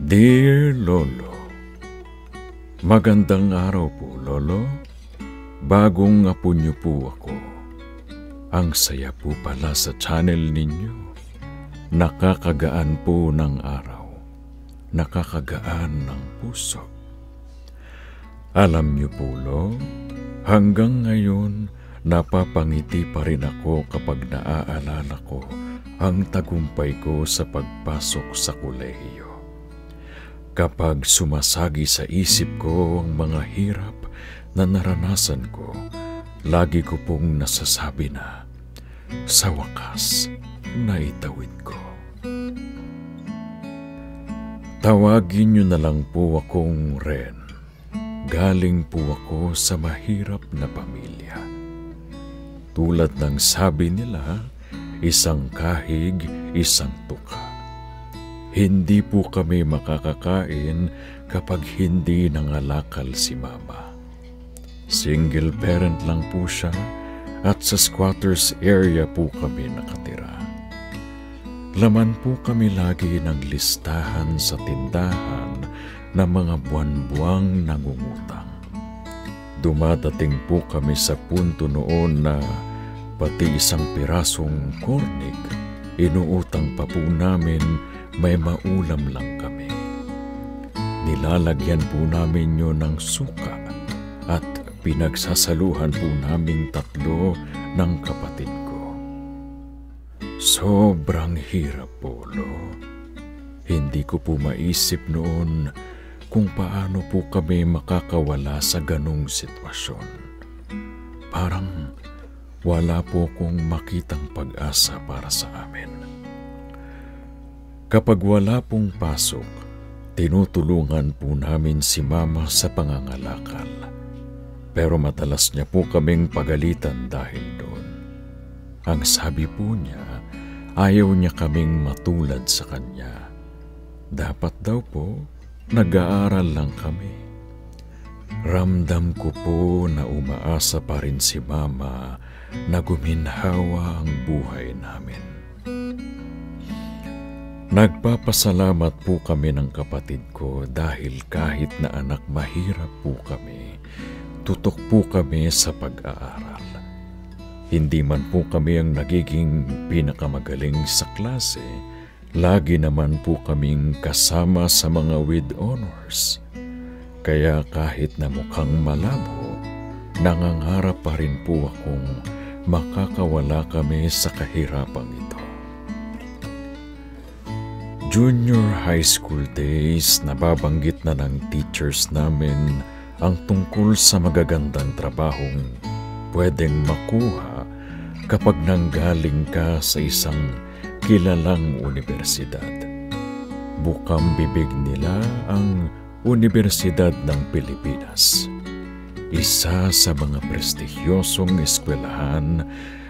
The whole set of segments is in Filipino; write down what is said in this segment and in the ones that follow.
Dear Lolo, magandang araw po, Lolo. Bagong apo niyo po ako. Ang saya po pala sa channel ninyo. Nakakagaan po ng araw. Nakakagaan ng puso. Alam niyo po, Lo, hanggang ngayon napapangiti pa rin ako kapag naaalala ko ang tagumpay ko sa pagpasok sa kolehiyo. Kapag sumasagi sa isip ko ang mga hirap na naranasan ko, lagi ko pong nasasabi na, sa wakas, naitawid ko. Tawagin niyo na lang po akong Ren. Galing po ako sa mahirap na pamilya. Tulad ng sabi nila, isang kahig, isang tuka. Hindi po kami makakakain kapag hindi nangalakal si Mama. Single parent lang po siya at sa squatters area po kami nakatira. Laman po kami lagi ng listahan sa tindahan na mga buwan-buwang nangungutang. Dumadating po kami sa punto noon na pati isang pirasong kornik inuutang pa po namin, may maulam lang kami. Nilalagyan po namin yun ng suka at pinagsasaluhan po naming tatlo ng kapatid ko. Sobrang hirap po, Lo. Hindi ko po maisip noon kung paano po kami makakawala sa ganong sitwasyon. Parang wala po kong makitang pag-asa para sa amin. Kapag wala pong pasok, tinutulungan po namin si Mama sa pangangalakal. Pero madalas niya po kaming pagalitan dahil doon. Ang sabi po niya, ayaw niya kaming matulad sa kanya. Dapat daw po, nag-aaral lang kami. Ramdam ko po na umaasa pa rin si Mama na guminhawa ang buhay namin. Nagpapasalamat po kami ng kapatid ko dahil kahit na anak mahirap po kami, tutok po kami sa pag-aaral. Hindi man po kami ang nagiging pinakamagaling sa klase, lagi naman po kaming kasama sa mga with honors. Kaya kahit na mukhang malabo, nangangarap pa rin po akong makakawala kami sa kahirapang ito. Junior high school days, nababanggit na ng teachers namin ang tungkol sa magagandang trabahong pwedeng makuha kapag nanggaling ka sa isang kilalang universidad. Bukang bibig nila ang Universidad ng Pilipinas. Isa sa mga prestigyosong eskwelahan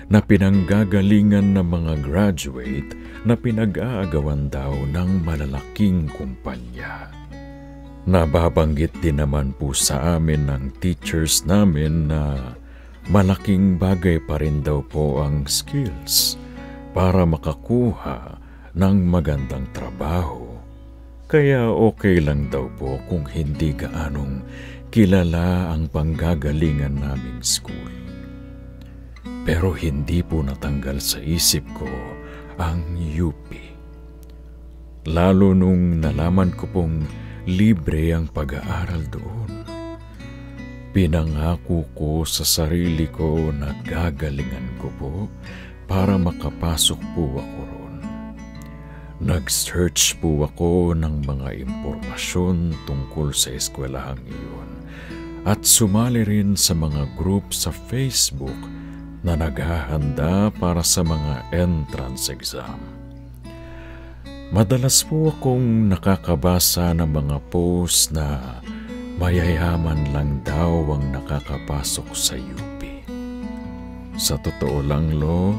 na pinanggagalingan ng mga graduate na pinag-aagawan daw ng malalaking kumpanya. Nababanggit din naman po sa amin ng teachers namin na malaking bagay pa rin daw po ang skills para makakuha ng magandang trabaho. Kaya okay lang daw po kung hindi gaanong kilala ang panggagalingan naming school. Pero hindi po natanggal sa isip ko ang UP. Lalo nung nalaman ko pong libre ang pag-aaral doon. Pinangako ko sa sarili ko na gagalingan ko po para makapasok po ako roon. Nag-search po ako ng mga impormasyon tungkol sa eskwelahang iyon at sumali rin sa mga group sa Facebook na naghahanda para sa mga entrance exam. Madalas po akong nakakabasa ng mga post na mayayaman lang daw ang nakakapasok sa UP. Sa totoo lang, Lo,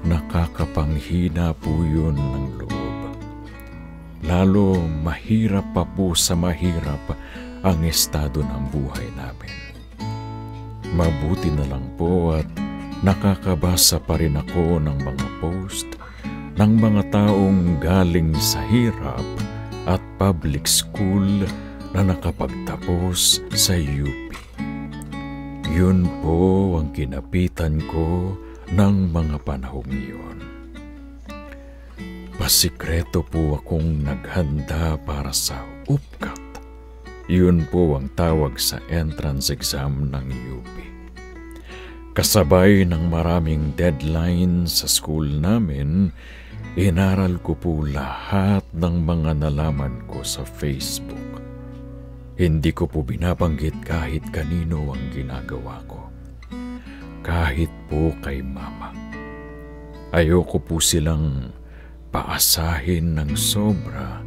nakakapanghina po yun ng loob. Lalo mahirap pa po sa mahirap ang estado ng buhay namin. Mabuti na lang po at nakakabasa pa rin ako ng mga post ng mga taong galing sa hirap at public school na nakapagtapos sa UP. Yun po ang kinapitan ko ng mga panahong iyon. Pasikreto po akong naghanda para sa UPCAT. Yun po ang tawag sa entrance exam ng UP. Kasabay ng maraming deadline sa school namin, inaral ko po lahat ng mga nalaman ko sa Facebook. Hindi ko po binabanggit kahit kanino ang ginagawa ko. Kahit po kay Mama. Ayoko po silang paasahin ng sobra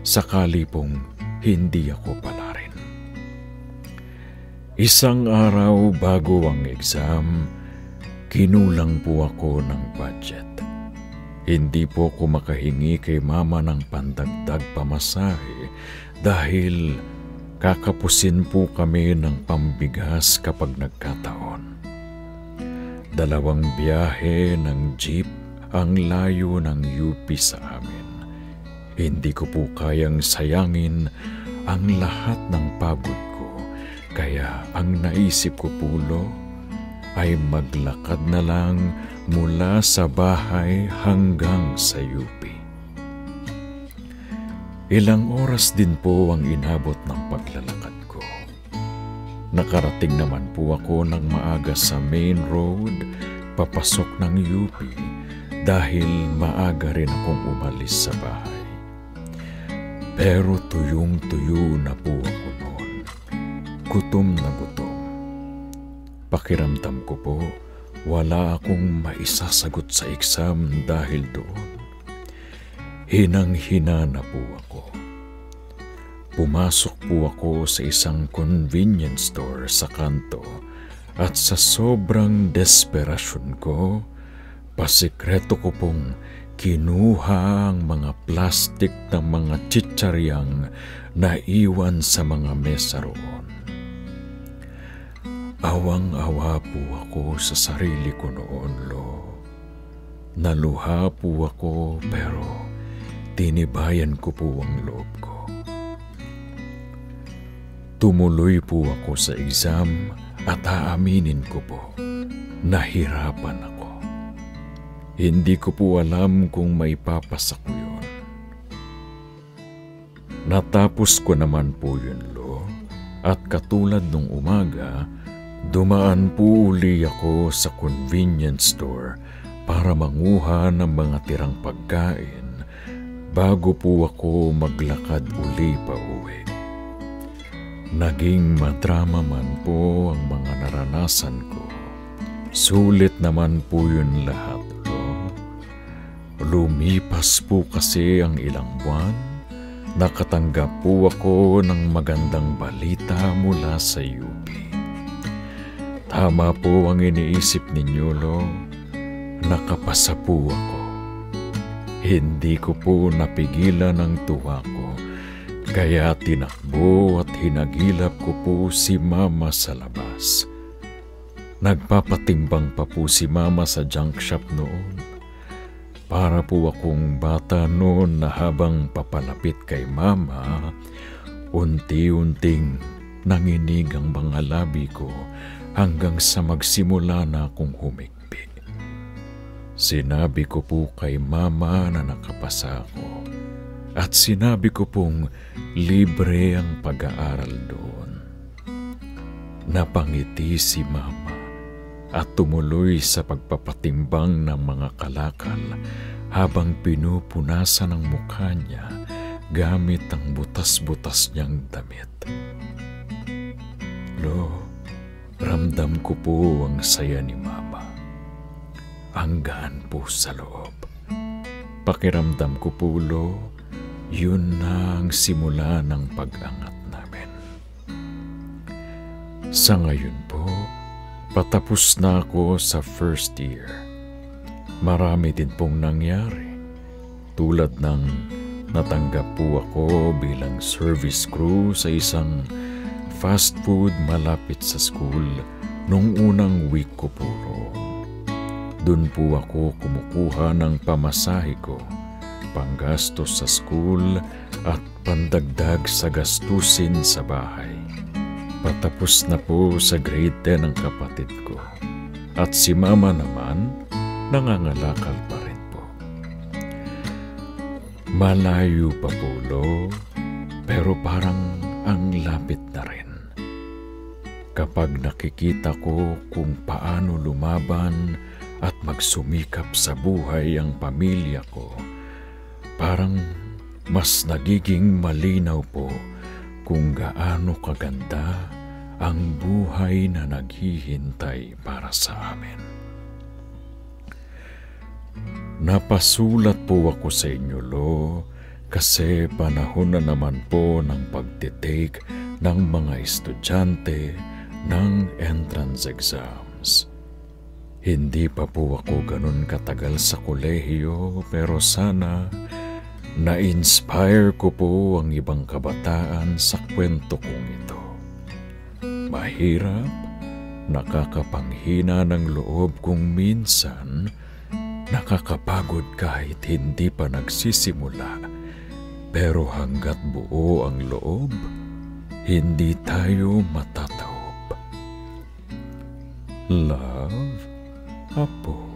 sakali pong hindi ako pala rin. Isang araw bago ang exam, kinulang po ako ng budget. Hindi po ako makahingi kay Mama ng pandagdag pamasahe dahil kakapusin po kami ng pambigas kapag nagkataon. 2 biyahe ng jeep ang layo ng UP sa amin. Hindi ko po kayang sayangin ang lahat ng pagod ko, kaya ang naisip ko po ay maglakad na lang mula sa bahay hanggang sa UP. Ilang oras din po ang inabot ng paglalakad ko. Nakarating naman po ako ng maaga sa main road, papasok ng UP dahil maaga rin akong umalis sa bahay. Pero tuyong-tuyo na po ako noon. Gutom na gutom. Pakiramdam ko po, wala akong maisasagot sa exam dahil doon. Hinang-hina na po ako. Pumasok po ako sa isang convenience store sa kanto at sa sobrang desperasyon ko, pasikreto ko pong kinuha ang mga plastik ng mga chicharyang naiwan sa mga mesa roon. Awang-awa po ako sa sarili ko noon, Naluha po ako pero tinibayan ko po ang loob ko. Tumuloy po ako sa exam at aaminin ko po, nahirapan ako. Hindi ko po alam kung may papasa ko yun. Natapos ko naman po yun, at katulad nung umaga, dumaan po uli ako sa convenience store para manguha ng mga tirang pagkain bago po ako maglakad uli pa uwi. Naging madrama man po ang mga naranasan ko. Sulit naman po yun lahat, Lumipas po kasi ang ilang buwan, nakatanggap po ako ng magandang balita mula sa UP. Tama po ang iniisip ninyo, nakapasa po ako. Hindi ko po napigilan ang tuwa ko, kaya tinakbo at hinagilap ko po si Mama sa labas. Nagpapatimbang pa po si Mama sa junk shop noon. Para po akong bata noon na habang papalapit kay Mama, unti-unting nanginig ang mga labi ko hanggang sa magsimula na akong humigpi. Sinabi ko po kay Mama na nakapasa ako at sinabi ko pong libre ang pag-aaral doon. Napangiti si Mama at tumuloy sa pagpapatimbang ng mga kalakal habang pinupunasan ang mukha niya gamit ang butas-butas niyang damit. Ramdam ko po ang saya ni Mama. Ang gaan po sa loob. Pakiramdam ko po, yun na ang simula ng pag-angat namin. Sa ngayon po, patapos na ako sa first year. Marami din pong nangyari. Tulad ng natanggap po ako bilang service crew sa isang fast food malapit sa school nung unang week ko po roon. Doon po ako kumukuha ng pamasahe ko, panggastos sa school at pandagdag sa gastusin sa bahay. Patapos na po sa grade 10 ang kapatid ko. At si mama naman, nangangalakal pa rin po. Malayo pa po, Lo, pero parang ang lapit na rin. Kapag nakikita ko kung paano lumaban at magsumikap sa buhay ang pamilya ko, parang mas nagiging malinaw po kung gaano kaganda ang buhay na naghihintay para sa amin. Napasulat po ako sa inyo, Lo, kasi panahon na naman po ng pagtitake ng mga estudyante ng entrance exams. Hindi pa po ako ganun katagal sa kolehiyo, pero sana na-inspire ko po ang ibang kabataan sa kwento kong ito. Mahirap, nakakapanghina ng loob kung minsan, nakakapagod kahit hindi pa nagsisimula. Pero hanggat buo ang loob, hindi tayo matataob. Love, Apo.